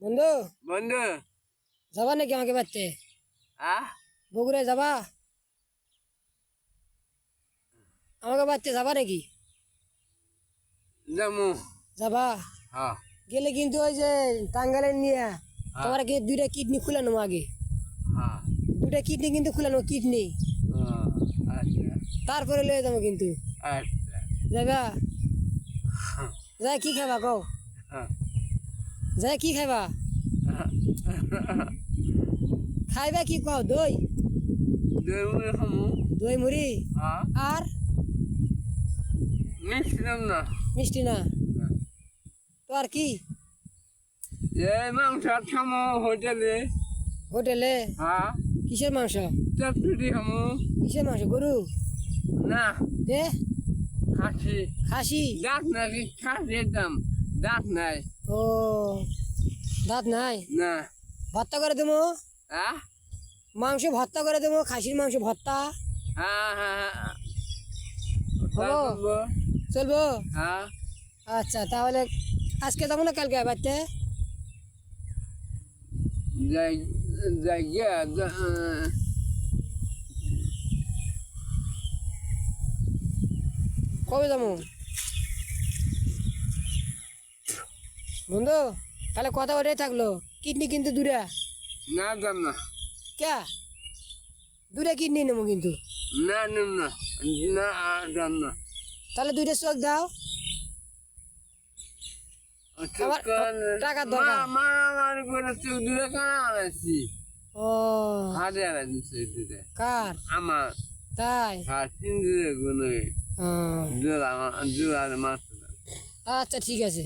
বন্ধু বন্ধু যাবা নাকি আমাকে বাড়তে? বগুড়ায় যাবা? আমাকে বাড়তে যাবা নাকি? যামু যাবা? হ্যাঁ গেলে কিন্তু ওই যে টাঙ্গাইলে নিয়ে তোমার কিন্তু দুইটা কিডনি খুলে নেবো আগে। হ্যাঁ দুইটা কিডনি কিন্তু খুলে নেবো, কিডনি আচ্ছা তারপরে লয়ে যাবো কিন্তু। আচ্ছা যাবা? যাই কি খাবা কও? হ্যাঁ যাই কি খাইবা? খাইবা কি কও? দই? দেউলে খামু দই মুড়ি হ্যাঁ আর মিষ্টি নাম না মিষ্টি না? তো আর কি? এই মাংস খামু হোটেলে হোটেলে? হ্যাঁ কিসের মাংস? চটপটি খামু কিসের মাংস? গরু? না এ খাসি খাসি? দাঁত নাকি খাসির দাম দাঁত নাই ও দাঁত নাই? না ভর্তা করে দেবো, হ্যাঁ মাংস ভর্তা করে দেবো, খাসির মাংস ভর্তা। হ্যাঁ হ্যাঁ হবো? চলবো? হ্যাঁ আচ্ছা তাহলে আজকে যাবো না কালকে বাড়তে? যাই যাই গিয়া কবে যাবো বন্ধু? তাহলে কথা ওটাই থাকলো, কিডনি কিন্তু দুটা। না দাম না কে দুটা কিডনি নেবো কিন্তু। না নিম না না দাম না তাহলে দুইটা চোখ দাও, আমার টাকার দরকার। মারামারি করে চোখ দূরে কেন আনাইছি ও হাতে আনাইছি চোখ দূরে কার? আমার তাই? হ্যাঁ তিন দূরে গুলো ও, জোড়া জোড়া মাছ আচ্ছা ঠিক আছে।